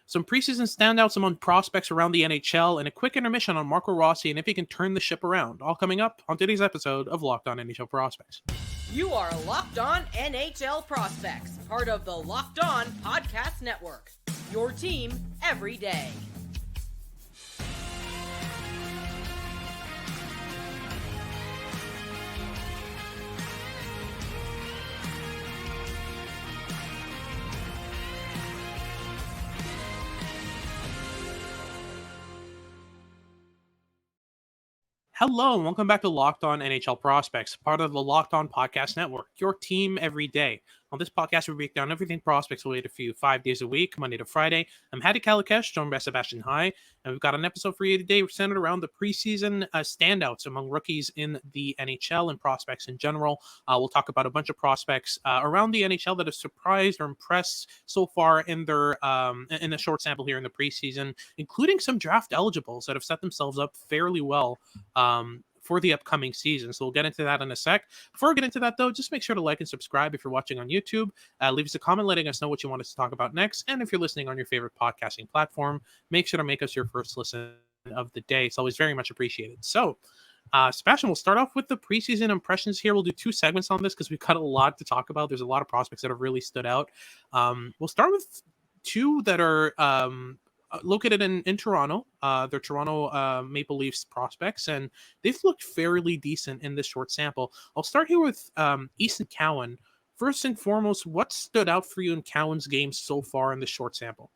some preseason standouts among prospects around the NHL, and a quick intermission on Marco Rossi and if he can turn the ship around. All coming up on today's episode of Locked On NHL Prospects. You are Locked On NHL Prospects, part of the Locked On Podcast Network. Your team every day. Hello, and welcome back to Locked On NHL Prospects, part of the Locked On Podcast Network, your team every day. On this podcast, we break down everything prospects related for you 5 days a week, Monday to Friday. I'm Hadi and Sebastian, joined by Sebastian. Hi, and we've got an episode for you today centered around the preseason standouts among rookies in the NHL and prospects in general. We'll talk about a bunch of prospects around the NHL that have surprised or impressed so far in their in the short sample here in the preseason, including some draft eligibles that have set themselves up fairly well for the upcoming season. So we'll get into that in a sec. Before we get into that, though, just make sure to like and subscribe if you're watching on YouTube. Leave us a comment letting us know what you want us to talk about next. And if you're listening on your favorite podcasting platform, make sure to make us your first listen of the day. It's always very much appreciated. So, Sebastian, we'll start off with the preseason impressions here. We'll do 2 segments on this because we've got a lot to talk about. There's a lot of prospects that have really stood out. We'll start with 2 that are located in Toronto. They're Toronto Maple Leafs prospects, and they've looked fairly decent in this short sample. I'll start here with Easton Cowan. First and foremost, what stood out for you in Cowan's game so far in this short sample?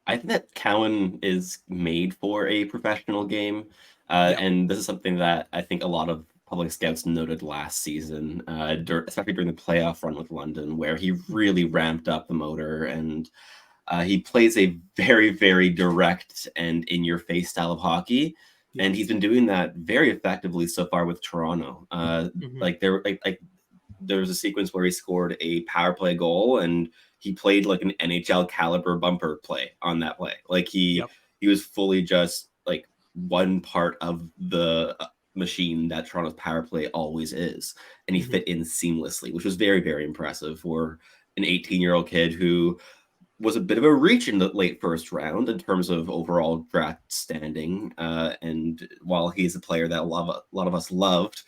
I think that Cowan is made for a professional game, and this is something that I think a lot of public scouts noted last season, especially during the playoff run with London, where he really ramped up the motor, and he plays a very, very direct and in-your-face style of hockey, and he's been doing that very effectively so far with Toronto. There was a sequence where he scored a power play goal, and he played like an NHL caliber bumper play on that play. Like he was fully just like one part of the machine that Toronto's power play always is, and he fit in seamlessly, which was very, very impressive for an 18-year-old kid who was a bit of a reach in the late first round in terms of overall draft standing. And while he's a player that a lot of us loved,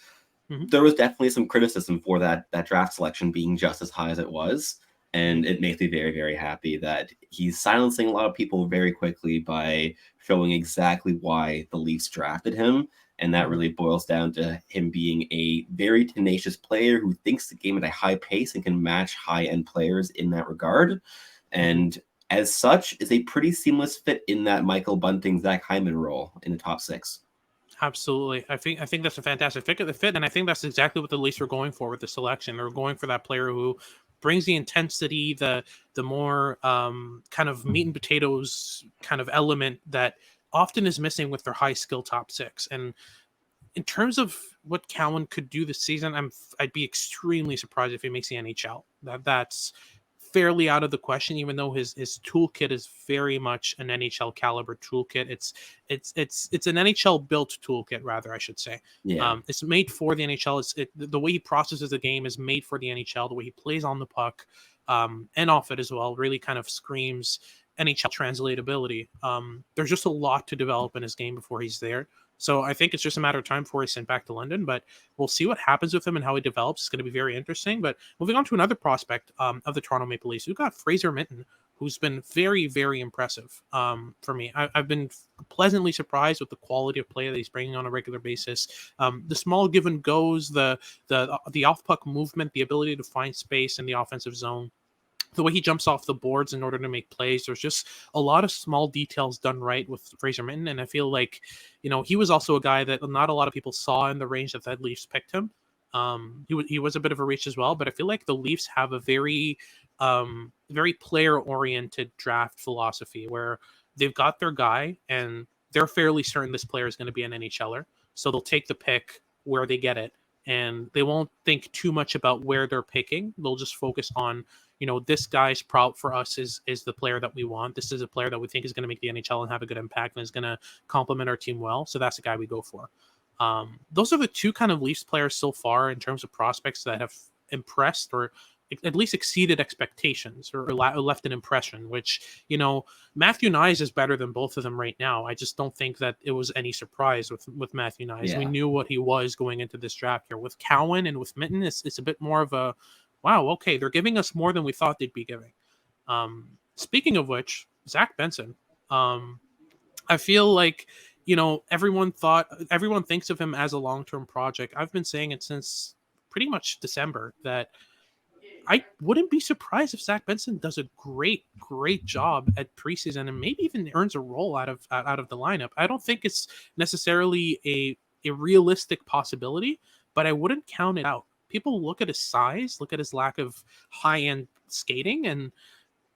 there was definitely some criticism for that draft selection being just as high as it was. And it makes me very, very happy that he's silencing a lot of people very quickly by showing exactly why the Leafs drafted him. And that really boils down to him being a very tenacious player who thinks the game at a high pace and can match high-end players in that regard. And as such, is a pretty seamless fit in that Michael Bunting, Zach Hyman role in the top 6. Absolutely. I think that's a fantastic fit, and I think that's exactly what the Leafs were going for with the selection. They're going for that player who brings the intensity, the more kind of meat and potatoes kind of element that often is missing with their high skill top 6. And in terms of what Cowan could do this season, I'd be extremely surprised if he makes the NHL. That's fairly out of the question, even though his toolkit is very much an NHL caliber toolkit. It's an NHL built toolkit, rather, I should say. It's made for the NHL. The way he processes the game is made for the NHL. The way he plays on the puck and off it as well really kind of screams NHL translatability. There's just a lot to develop in his game before he's there. So I think it's just a matter of time before he's sent back to London, but we'll see what happens with him and how he develops. It's going to be very interesting. But moving on to another prospect of the Toronto Maple Leafs, we've got Fraser Minten, who's been very, very impressive for me. I've been pleasantly surprised with the quality of play that he's bringing on a regular basis. The small give and goes, the off-puck movement, the ability to find space in the offensive zone, the way he jumps off the boards in order to make plays. There's just a lot of small details done right with Fraser Minten, and I feel like, he was also a guy that not a lot of people saw in the range that the Leafs picked him. He was a bit of a reach as well, but I feel like the Leafs have a very player-oriented draft philosophy where they've got their guy, and they're fairly certain this player is going to be an NHLer, so they'll take the pick where they get it, and they won't think too much about where they're picking. They'll just focus on, this guy's prop for us is the player that we want. This is a player that we think is going to make the NHL and have a good impact and is going to complement our team well. So that's the guy we go for. Those are the 2 kind of Leafs players so far in terms of prospects that have impressed or at least exceeded expectations or left an impression, which, Matthew Nyes is better than both of them right now. I just don't think that it was any surprise with Matthew Nyes. Yeah. We knew what he was going into this draft here. With Cowan and with Minten, it's a bit more of a, wow, okay, they're giving us more than we thought they'd be giving. Speaking of which, Zach Benson, I feel like, everyone thinks of him as a long-term project. I've been saying it since pretty much December that I wouldn't be surprised if Zach Benson does a great job at preseason and maybe even earns a role out of the lineup. I don't think it's necessarily a realistic possibility, but I wouldn't count it out. People look at his size, look at his lack of high-end skating, and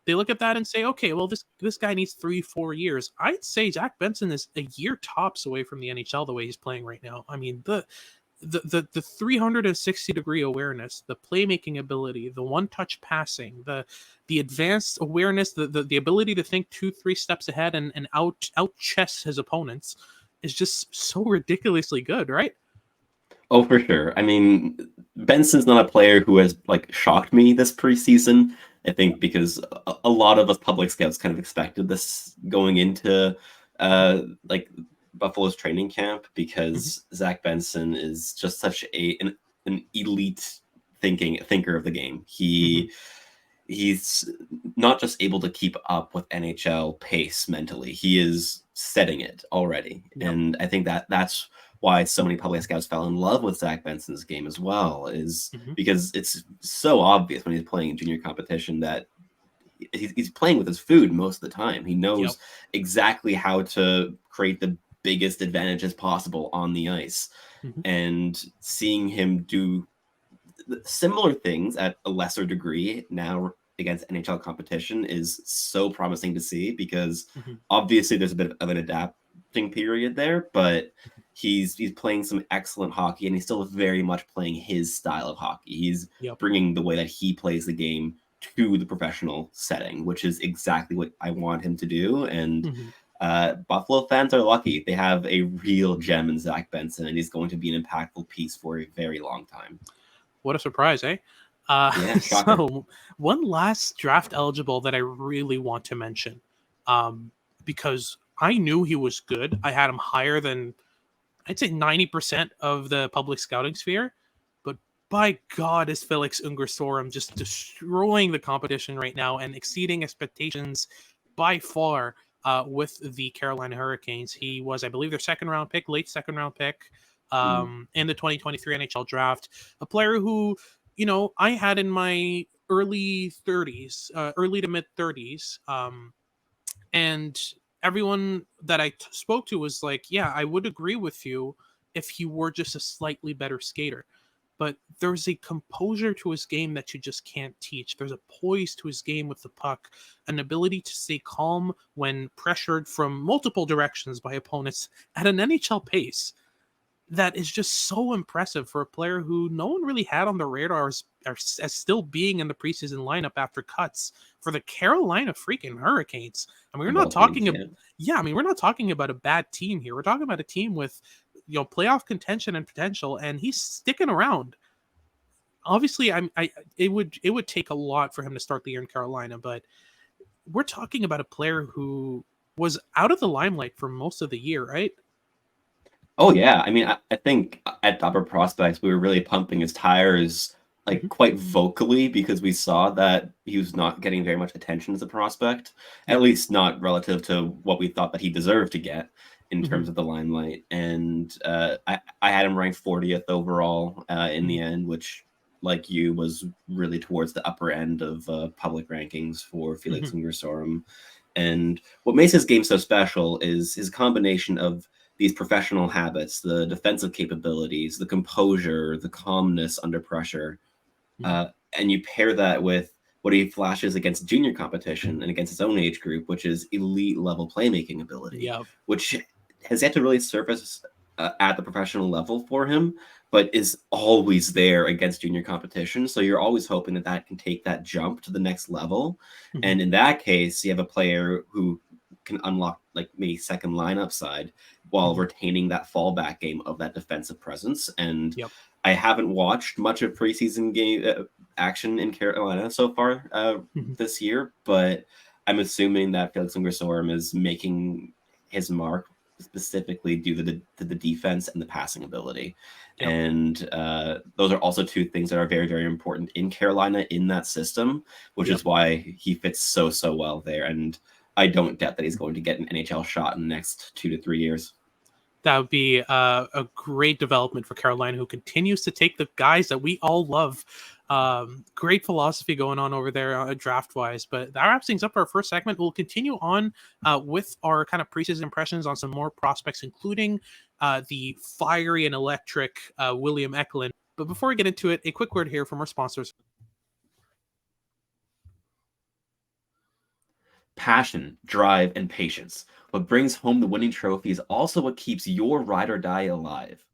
they look at that and say, okay, well, this guy needs 3-4 years. I'd say Zach Benson is a year tops away from the NHL the way he's playing right now. I mean, the 360-degree awareness, the playmaking ability, the one-touch passing, the advanced awareness, the ability to think 2-3 steps ahead and out chess his opponents is just so ridiculously good, right? Oh, for sure. I mean, Benson's not a player who has shocked me this preseason. I think because a lot of us public scouts kind of expected this going into Buffalo's training camp, because Zach Benson is just such an elite thinker of the game. He's not just able to keep up with NHL pace mentally, he is setting it already. Yep. And I think that's why so many public scouts fell in love with Zach Benson's game as well, is because it's so obvious when he's playing in junior competition that he's playing with his food most of the time. He knows exactly how to create the biggest advantages possible on the ice. And seeing him do similar things at a lesser degree now against NHL competition is so promising to see, because obviously there's a bit of an adapting period there, but he's playing some excellent hockey, and he's still very much playing his style of hockey. He's bringing the way that he plays the game to the professional setting, which is exactly what I want him to do. And Buffalo fans are lucky. They have a real gem in Zach Benson, and he's going to be an impactful piece for a very long time. What a surprise, eh? Yeah, so one last draft eligible that I really want to mention, because I knew he was good. I had him higher than, I'd say, 90% of the public scouting sphere. But by God, is Felix Unger Sörum just destroying the competition right now and exceeding expectations by far with the Carolina Hurricanes. He was, I believe, their late second round pick in the 2023 NHL draft. A player who, I had in my early 30s, early to mid 30s. And everyone that I spoke to was like, yeah, I would agree with you if he were just a slightly better skater. But there's a composure to his game that you just can't teach. There's a poise to his game with the puck, an ability to stay calm when pressured from multiple directions by opponents at an NHL pace that is just so impressive for a player who no one really had on the radar as still being in the preseason lineup after cuts for the Carolina freaking Hurricanes. I mean, we're not talking about a bad team here. We're talking about a team with, playoff contention and potential, and he's sticking around. Obviously, it would take a lot for him to start the year in Carolina, but we're talking about a player who was out of the limelight for most of the year, right? Oh, yeah. I mean, I think at Upper Prospects, we were really pumping his tires quite vocally, because we saw that he was not getting very much attention as a prospect, at least not relative to what we thought that he deserved to get in terms of the limelight. And I had him ranked 40th overall in the end, which, like you, was really towards the upper end of public rankings for Felix Unger Sörum. And what makes his game so special is his combination of these professional habits, the defensive capabilities, the composure, the calmness under pressure. And you pair that with what he flashes against junior competition and against his own age group, which is elite level playmaking ability, which has yet to really surface at the professional level for him, but is always there against junior competition. So you're always hoping that can take that jump to the next level. And in that case, you have a player who can unlock maybe second line upside while retaining that fallback game of that defensive presence. And I haven't watched much of preseason action in Carolina so far this year, but I'm assuming that Felix Unger Sörum is making his mark specifically due to the defense and the passing ability. Yep. And those are also two things that are very, very important in Carolina in that system, which is why he fits so well there. And I don't doubt that he's going to get an NHL shot in the next 2 to 3 years. That would be a great development for Carolina, who continues to take the guys that we all love. Great philosophy going on over there draft-wise. But that wraps things up for our first segment. We'll continue on with our kind of preseason impressions on some more prospects, including the fiery and electric William Eklund. But before we get into it, a quick word here from our sponsors. Passion, drive, and patience. What brings home the winning trophy is also what keeps your ride or die alive.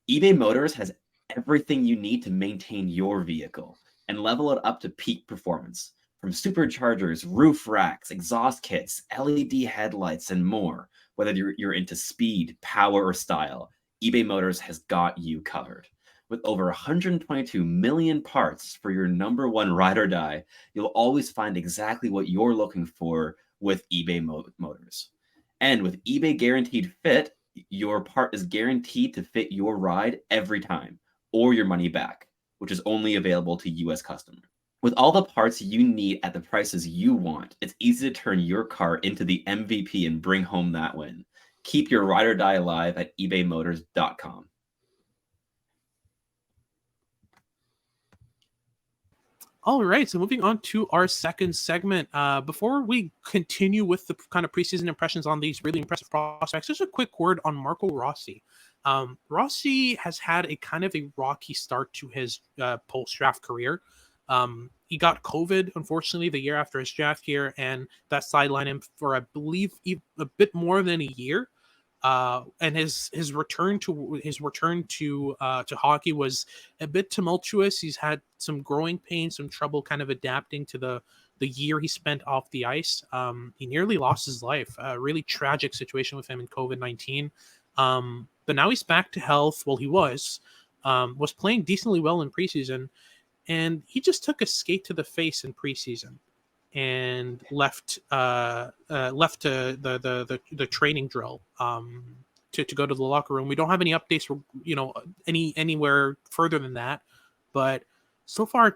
eBay Motors has everything you need to maintain your vehicle and level it up to peak performance. From superchargers, roof racks, exhaust kits, LED headlights, and more. Whether you're into speed, power, or style, eBay Motors has got you covered. With over 122 million parts for your number one ride or die, you'll always find exactly what you're looking for with eBay Motors. And with eBay Guaranteed Fit, your part is guaranteed to fit your ride every time, or your money back, which is only available to U.S. customers. With all the parts you need at the prices you want, it's easy to turn your car into the MVP and bring home that win. Keep your ride or die alive at ebaymotors.com. All right, so moving on to our second segment. Before we continue with the kind of preseason impressions on these really impressive prospects, just a quick word on Marco Rossi. Rossi has had a kind of a rocky start to his post-draft career. He got COVID, unfortunately, the year after his draft year, and that sidelined him for, I believe, a bit more than a year. And his return to hockey was a bit tumultuous. He's had some growing pains, some trouble kind of adapting to the year he spent off the ice. He nearly lost his life. A really tragic situation with him in COVID-19. But now he's back to health. Well, he was playing decently well in preseason, and he just took a skate to the face in preseason and left to the training drill to go to the locker room. We don't have any updates for anywhere further than that, but so far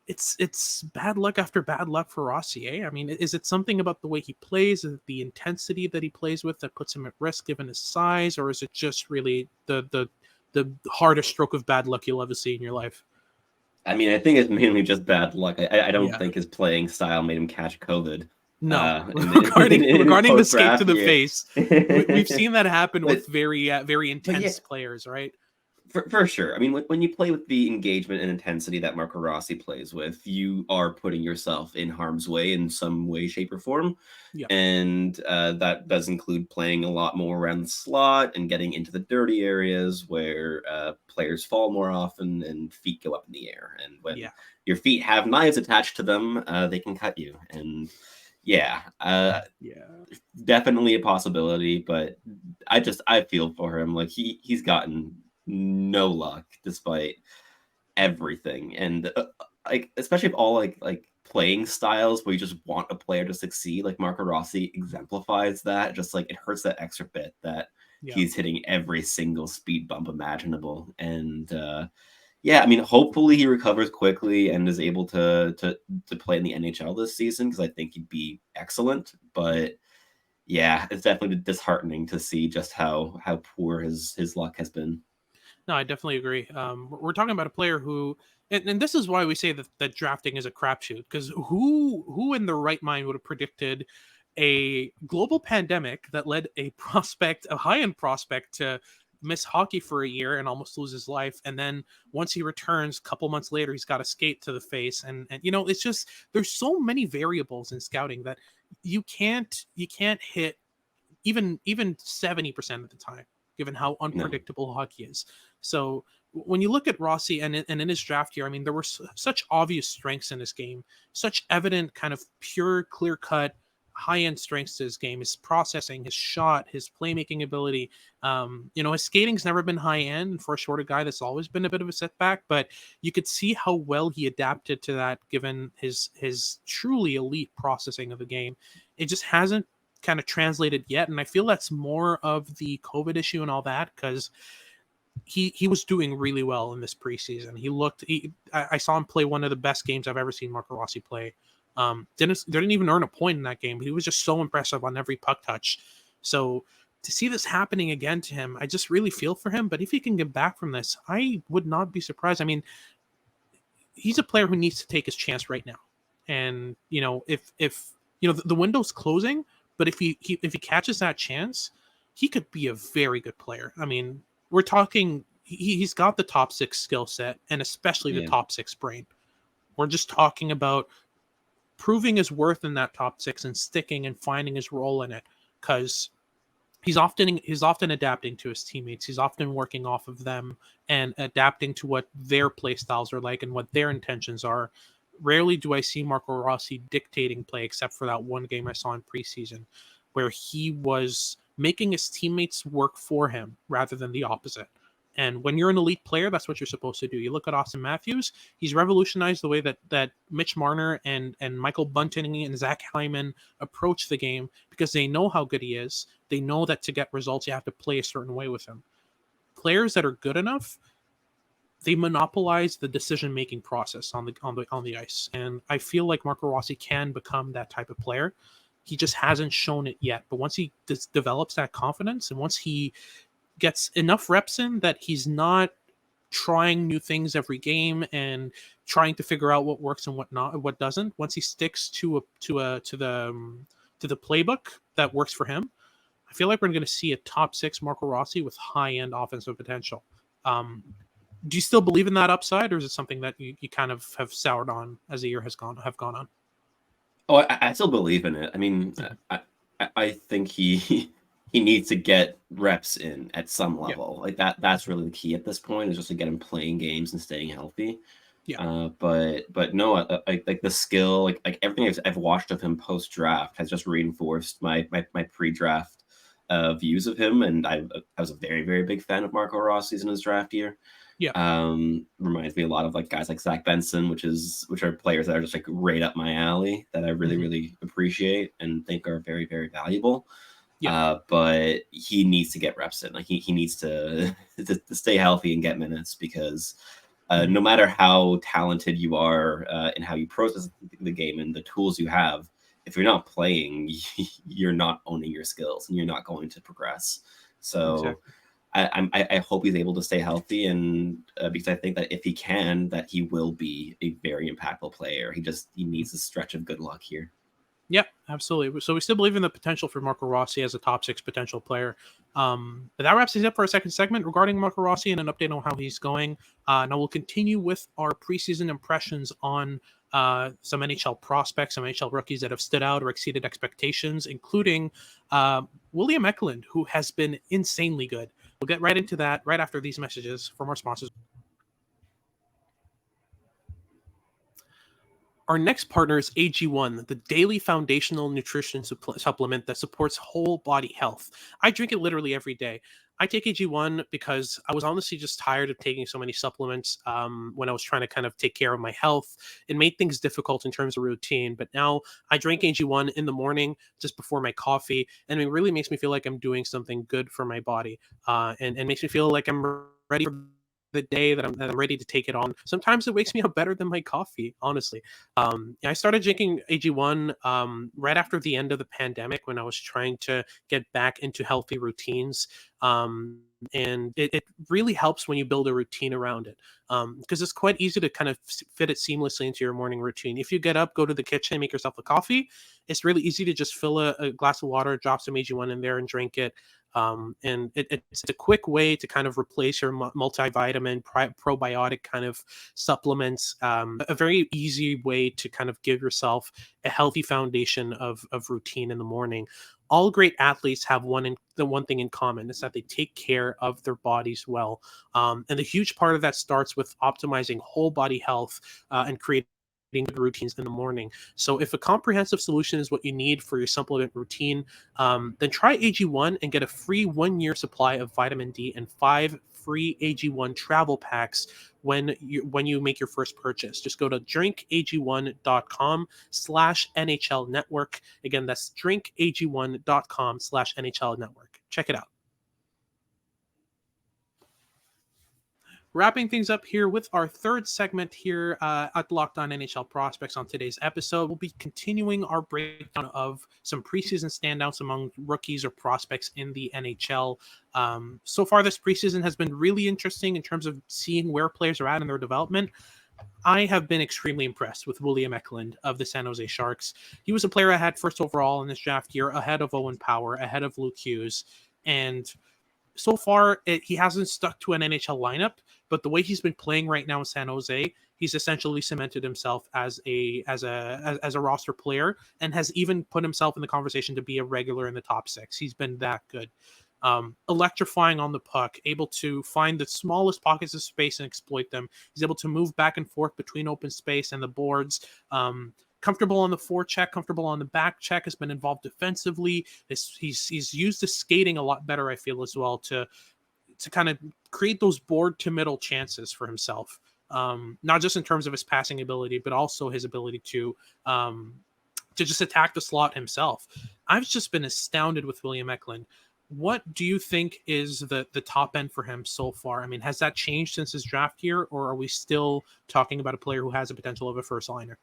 it's bad luck after bad luck for Rossi. I mean, is it something about the way he plays, is it the intensity that he plays with that puts him at risk given his size, or is it just really the hardest stroke of bad luck you'll ever see in your life? I mean, I think it's mainly just bad luck. I don't think his playing style made him catch COVID. No, regarding the skate to the face, we've seen that happen with very intense players, right? For sure. I mean, when you play with the engagement and intensity that Marco Rossi plays with, you are putting yourself in harm's way in some way, shape, or form. Yeah. And that does include playing a lot more around the slot and getting into the dirty areas where players fall more often and feet go up in the air. And when your feet have knives attached to them, they can cut you. And definitely a possibility. But I feel for him. Like he's gotten no luck despite everything, and especially if all like playing styles where you just want a player to succeed, like Marco Rossi exemplifies that. Just like it hurts that extra bit that he's hitting every single speed bump imaginable. And I mean, hopefully he recovers quickly and is able to play in the NHL this season, because I think he'd be excellent. But it's definitely disheartening to see just how poor his luck has been. No, I definitely agree. We're talking about a player who, and this is why we say that drafting is a crapshoot, because who in their right mind would have predicted a global pandemic that led a high-end prospect to miss hockey for a year and almost lose his life, and then once he returns a couple months later, he's got a skate to the face, and it's just, there's so many variables in scouting that you can't hit even 70% of the time, given how unpredictable hockey is. So when you look at Rossi and in his draft year, I mean, there were such obvious strengths in his game, such evident kind of pure, clear-cut high-end strengths to his game, his processing, his shot, his playmaking ability. His skating's never been high-end, and for a shorter guy, that's always been a bit of a setback, but you could see how well he adapted to that given his truly elite processing of the game. It just hasn't kind of translated yet, and I feel that's more of the COVID issue and all that, because he was doing really well in this preseason. I saw him play one of the best games I've ever seen Marco Rossi play. Didn't even earn a point in that game. He was just so impressive on every puck touch. So to see this happening again to him, I just really feel for him. But if he can get back from this, I would not be surprised. I mean, he's a player who needs to take his chance right now. And if the window's closing, but if he catches that chance, he could be a very good player. I mean, we're talking, he's got the top 6 skill set, and especially the top 6 brain. We're just talking about proving his worth in that top 6 and sticking and finding his role in it, because he's often adapting to his teammates. He's often working off of them and adapting to what their play styles are like and what their intentions are. Rarely do I see Marco Rossi dictating play, except for that one game I saw in preseason where he was making his teammates work for him rather than the opposite. And when you're an elite player, that's what you're supposed to do. You look at Austin Matthews, he's revolutionized the way that Mitch Marner and Michael Bunting and Zach Hyman approach the game, because they know how good he is. They know that to get results, you have to play a certain way with him. Players that are good enough, they monopolize the decision-making process on the ice. And I feel like Marco Rossi can become that type of player. He just hasn't shown it yet. But once he develops that confidence, and once he gets enough reps in that he's not trying new things every game and trying to figure out what works and what doesn't, once he sticks to the playbook that works for him, I feel like we're going to see a top 6 Marco Rossi with high-end offensive potential. Do you still believe in that upside, or is it something that you kind of have soured on as the year have gone on? Oh, I still believe in it. I mean, I think he needs to get reps in at some level. Like that's really the key at this point, is just to get him playing games and staying healthy. But no, like the skill, like everything I've watched of him post draft has just reinforced my pre-draft views of him, and I was a very, very big fan of Marco Rossi's in his draft year. Reminds me a lot of like guys like Zach Benson, which are players that are just like right up my alley that I really, really appreciate and think are very, very valuable. But he needs to get reps in. Like he needs to stay healthy and get minutes, because no matter how talented you are and how you process the game and the tools you have, if you're not playing, you're not owning your skills and you're not going to progress. So I hope he's able to stay healthy, and because I think that if he can, that he will be a very impactful player. He needs a stretch of good luck here. Yeah, absolutely. So we still believe in the potential for Marco Rossi as a top 6 potential player. But that wraps things up for our second segment regarding Marco Rossi and an update on how he's going. Now we'll continue with our preseason impressions on some NHL prospects, some NHL rookies that have stood out or exceeded expectations, including William Eklund, who has been insanely good. We'll get right into that right after these messages from our sponsors. Our next partner is AG1, the daily foundational nutrition supplement that supports whole body health. I drink it literally every day. I take AG1 because I was honestly just tired of taking so many supplements when I was trying to kind of take care of my health. It made things difficult in terms of routine, but now I drink AG1 in the morning just before my coffee, and it really makes me feel like I'm doing something good for my body, and makes me feel like I'm ready for the day that I'm ready to take it on. Sometimes it wakes me up better than my coffee, honestly. I started drinking AG1 right after the end of the pandemic, when I was trying to get back into healthy routines. And it really helps when you build a routine around it, because it's quite easy to kind of fit it seamlessly into your morning routine. If you get up, go to the kitchen, make yourself a coffee, it's really easy to just fill a glass of water, drop some AG1 in there and drink it. And it's a quick way to kind of replace your multivitamin, probiotic kind of supplements. A very easy way to kind of give yourself a healthy foundation of routine in the morning. All great athletes have the one thing in common, is that they take care of their bodies well. And the huge part of that starts with optimizing whole body health and creating good routines in the morning. So if a comprehensive solution is what you need for your supplement routine, then try AG1 and get a free 1-year supply of vitamin D and 5 free AG1 travel packs when you make your first purchase. Just go to drinkag1.com/NHL network. Again, that's drinkag1.com/NHL network. Check it out. Wrapping things up here with our third segment here at Locked On NHL Prospects on today's episode, we'll be continuing our breakdown of some preseason standouts among rookies or prospects in the NHL. So far, this preseason has been really interesting in terms of seeing where players are at in their development. I have been extremely impressed with William Eklund of the San Jose Sharks. He was a player I had first overall in this draft year, ahead of Owen Power, ahead of Luke Hughes, and so far, he hasn't stuck to an NHL lineup, but the way he's been playing right now in San Jose, he's essentially cemented himself as a roster player and has even put himself in the conversation to be a regular in the top 6. He's been that good. Electrifying on the puck, able to find the smallest pockets of space and exploit them. He's able to move back and forth between open space and the boards. Comfortable on the forecheck, comfortable on the back check, has been involved defensively. He's used his skating a lot better, I feel, as well, to kind of create those board to middle chances for himself. Not just in terms of his passing ability, but also his ability to just attack the slot himself. I've just been astounded with William Eklund. What do you think is the top end for him so far? I mean, has that changed since his draft year, or are we still talking about a player who has a potential of a first liner?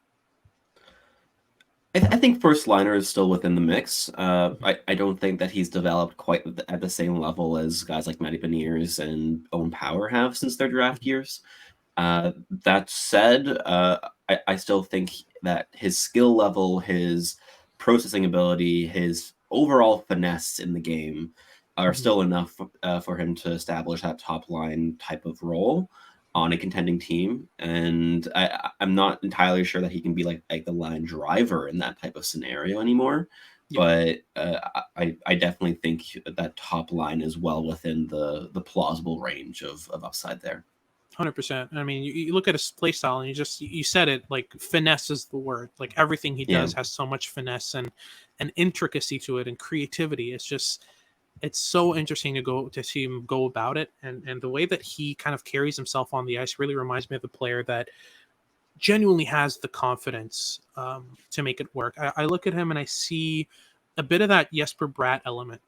I think first liner is still within the mix. I don't think that he's developed quite at the same level as guys like Matty Beniers and Owen Power have since their draft years. That said, I still think that his skill level, his processing ability, his overall finesse in the game are still enough for him to establish that top line type of role on a contending team. And I'm not entirely sure that he can be like the line driver in that type of scenario anymore. Yeah. But I definitely think that top line is well within the plausible range of upside there. 100%. I mean, you look at his play style and you said it, like finesse is the word. Like everything he does has so much finesse and intricacy to it and creativity. It's so interesting to see him go about it. And the way that he kind of carries himself on the ice really reminds me of the player that genuinely has the confidence to make it work. I look at him and I see a bit of that Jesper Bratt element,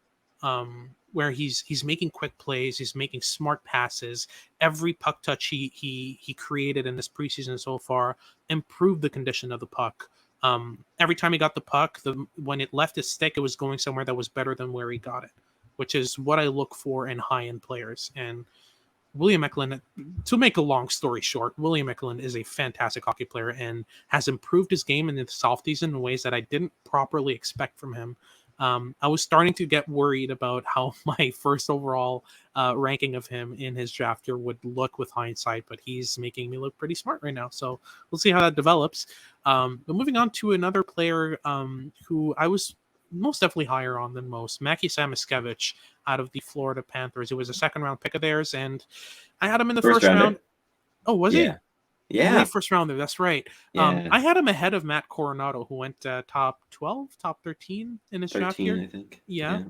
where he's making quick plays, he's making smart passes. Every puck touch he created in this preseason so far improved the condition of the puck. Every time he got the puck, when it left his stick, it was going somewhere that was better than where he got it, which is what I look for in high-end players. And William Eklund, to make a long story short, William Eklund is a fantastic hockey player and has improved his game in the offseason in ways that I didn't properly expect from him. I was starting to get worried about how my first overall ranking of him in his draft year would look with hindsight, but he's making me look pretty smart right now. So we'll see how that develops. But moving on to another player who I was most definitely higher on than most, Mackie Samoskevich out of the Florida Panthers. It was a second-round pick of theirs, and I had him in the first round. Oh, was he? Yeah. Late first rounder, that's right. Yeah. I had him ahead of Matt Coronado, who went top 12, top 13 in his draft year. I think. Yeah.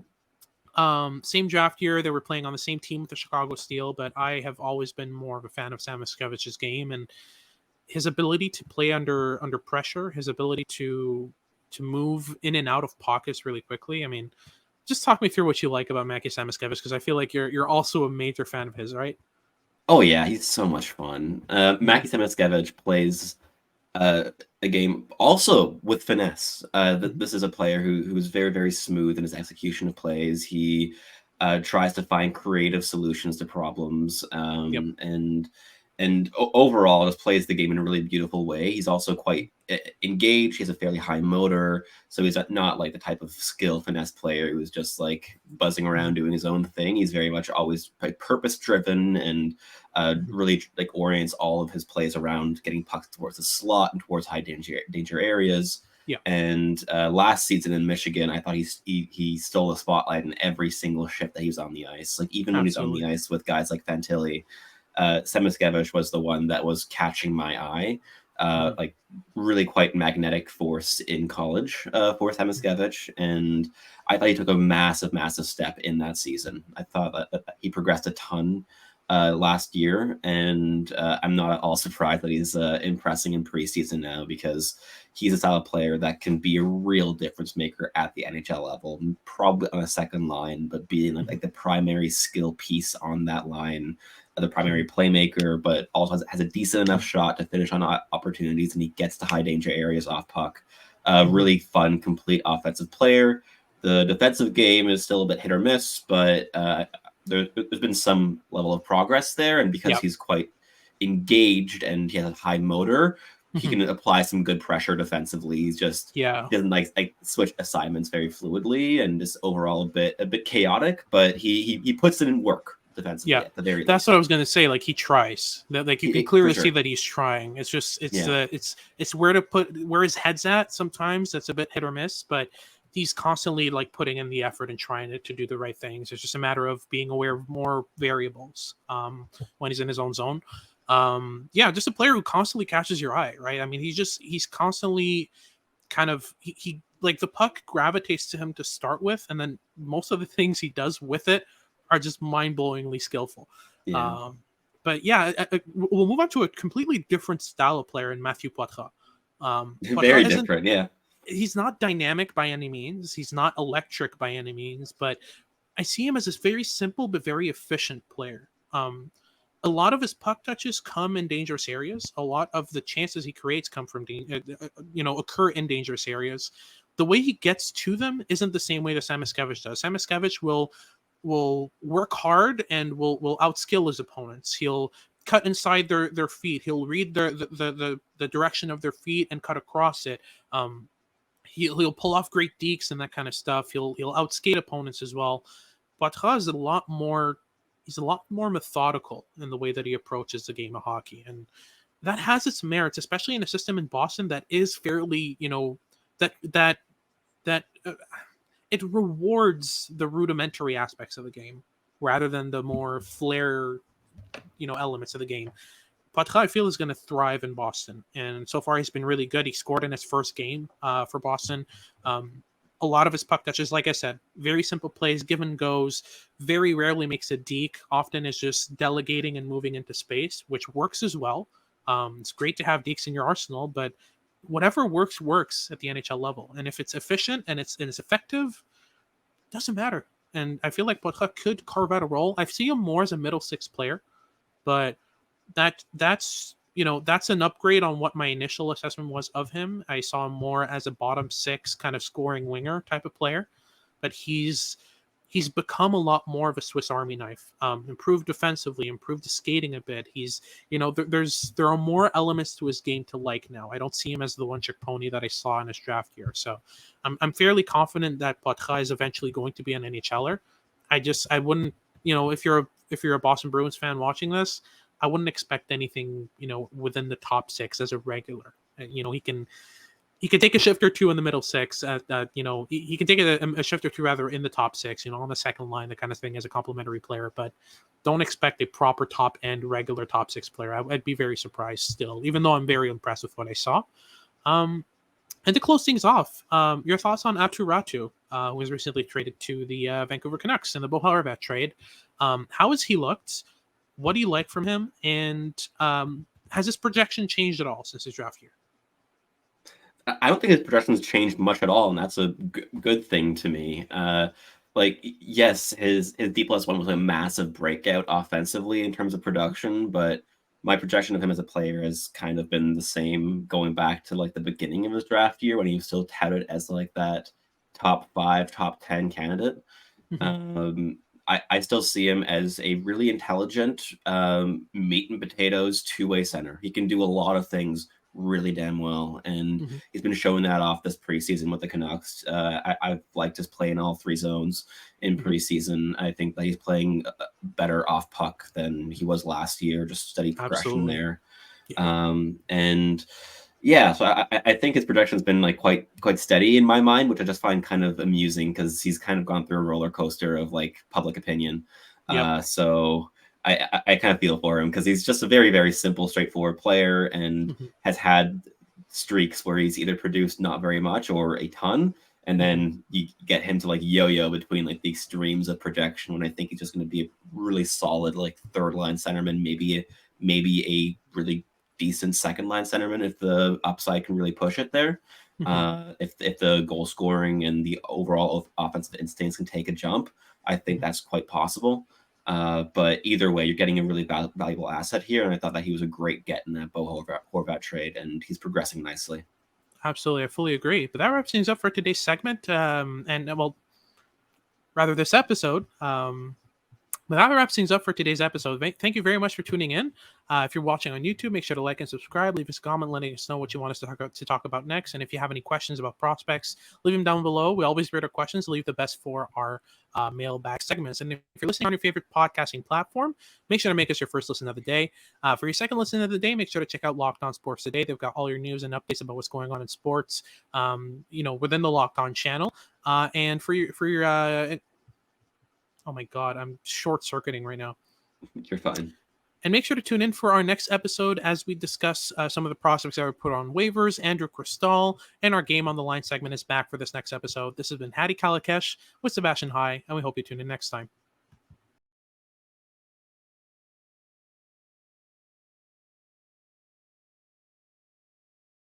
Same draft year. They were playing on the same team with the Chicago Steel, but I have always been more of a fan of Samoskevich's game and his ability to play under pressure, his ability to move in and out of pockets really quickly. I mean, just talk me through what you like about Mackie Samoskevich, because I feel like you're also a major fan of his, right? Oh yeah, he's so much fun. Mackie Samoskevich plays a game also with finesse. This is a player who is very, very smooth in his execution of plays. He tries to find creative solutions to problems, and overall just plays the game in a really beautiful way. He's also quite engaged. He has a fairly high motor, so he's not like the type of skill finesse player who's just like buzzing around doing his own thing. He's very much always like purpose driven and really like orients all of his plays around getting pucks towards the slot and towards high danger areas. Yeah. And last season in Michigan, I thought he stole the spotlight in every single shift that he was on the ice. Like even when he's on the ice with guys like Fantilli, Samoskevich was the one that was catching my eye like really quite magnetic force in college for Samoskevich, and I thought he took a massive step in that season. I thought that he progressed a ton last year, and I'm not at all surprised that he's impressing in preseason now, because he's a style of player that can be a real difference maker at the NHL level, probably on a second line, but being like the primary skill piece on that line, the primary playmaker, but also has a decent enough shot to finish on opportunities, and he gets to high danger areas off puck. Really fun, complete offensive player. The defensive game is still a bit hit or miss, but there's been some level of progress there, and because he's quite engaged and he has a high motor, he can apply some good pressure defensively. He's just he doesn't like switch assignments very fluidly, and just overall a bit chaotic, but he puts it in work defensively at the very That's least. what I was going to say. Like, he tries. Like, you can clearly see that he's trying. It's just it's where his head's at. Sometimes that's a bit hit or miss, but he's constantly like putting in the effort and trying to do the right things. It's just a matter of being aware of more variables when he's in his own zone. Just a player who constantly catches your eye, right? I mean, he's constantly kind of he like the puck gravitates to him to start with, and then most of the things he does with it are just mind-blowingly skillful. We'll move on to a completely different style of player in Matthew Poitras. Very different, He's not dynamic by any means. He's not electric by any means, but I see him as this very simple but very efficient player. A lot of his puck touches come in dangerous areas. A lot of the chances he creates come from, occur in dangerous areas. The way he gets to them isn't the same way that Samoskevich does. Samoskevich will work hard and will outskill his opponents. He'll cut inside their feet. He'll read the direction of their feet and cut across it. He'll pull off great dekes and that kind of stuff. He'll outskate opponents as well. Poitras is a lot more methodical in the way that he approaches the game of hockey, and that has its merits, especially in a system in Boston that is fairly, that it rewards the rudimentary aspects of the game rather than the more flair, elements of the game. Poitras, I feel, is going to thrive in Boston, and so far he's been really good. He scored in his first game for Boston. A lot of his puck touches, like I said, very simple plays, give and goes, very rarely makes a deke, often is just delegating and moving into space, which works as well. It's great to have dekes in your arsenal, but whatever works at the NHL level. And if it's efficient and it's effective, it doesn't matter. And I feel like Poitras could carve out a role. I see him more as a middle six player, but that's an upgrade on what my initial assessment was of him. I saw him more as a bottom six kind of scoring winger type of player, but he's become a lot more of a Swiss Army knife. Improved defensively, improved the skating a bit. He's there are more elements to his game to like now. I don't see him as the one-trick pony that I saw in his draft year. So I'm fairly confident that Poitras is eventually going to be an NHLer. I wouldn't, if you're a Boston Bruins fan watching this, I wouldn't expect anything, within the top six as a regular. He can take a shift or two in the middle six. He can take a shift or two rather in the top six, on the second line, that kind of thing, as a complementary player. But don't expect a proper top end regular top six player. I'd be very surprised still, even though I'm very impressed with what I saw. And to close things off, your thoughts on Aatu Raty, who was recently traded to the Vancouver Canucks in the Bo Horvat trade. How has he looked? What do you like from him? And has his projection changed at all since his draft year? I don't think his projections changed much at all, and that's a good thing to me. Yes, his D+1 was a massive breakout offensively in terms of production, but my projection of him as a player has kind of been the same going back to like the beginning of his draft year, when he was still touted as like that top 5, top 10 candidate. I still see him as a really intelligent, meat and potatoes two-way center. He can do a lot of things really damn well, and he's been showing that off this preseason with the Canucks. I've liked his play in all three zones in preseason. I think that he's playing better off puck than he was last year. Just steady progression there. So I think his projection's been like quite steady in my mind, which I just find kind of amusing, because he's kind of gone through a roller coaster of like public opinion. So I kind of feel for him because he's just a very, very simple, straightforward player and has had streaks where he's either produced not very much or a ton. And then you get him to like yo-yo between like the extremes of projection when I think he's just going to be a really solid like third line centerman, maybe a really decent second line centerman if the upside can really push it there. If the goal scoring and the overall offensive instincts can take a jump, I think that's quite possible. But either way, you're getting a really valuable asset here, and I thought that he was a great get in that Bo Horvat trade, and he's progressing nicely. Absolutely, I fully agree. But that wraps things up for today's segment, rather this episode. But that wraps things up for today's episode. Thank you very much for tuning in. If you're watching on YouTube, make sure to like and subscribe. Leave us a comment letting us know what you want us to talk about next. And if you have any questions about prospects, leave them down below. We always read our questions. Leave the best for our mailbag segments. And if you're listening on your favorite podcasting platform, make sure to make us your first listen of the day. For your second listen of the day, make sure to check out Locked On Sports Today. They've got all your news and updates about what's going on in sports, within the Locked On channel. And for your oh my God, I'm short-circuiting right now. You're fine. And make sure to tune in for our next episode as we discuss some of the prospects that were put on waivers. Andrew Cristal and our Game on the Line segment is back for this next episode. This has been Hadi with Sebastian High, and we hope you tune in next time.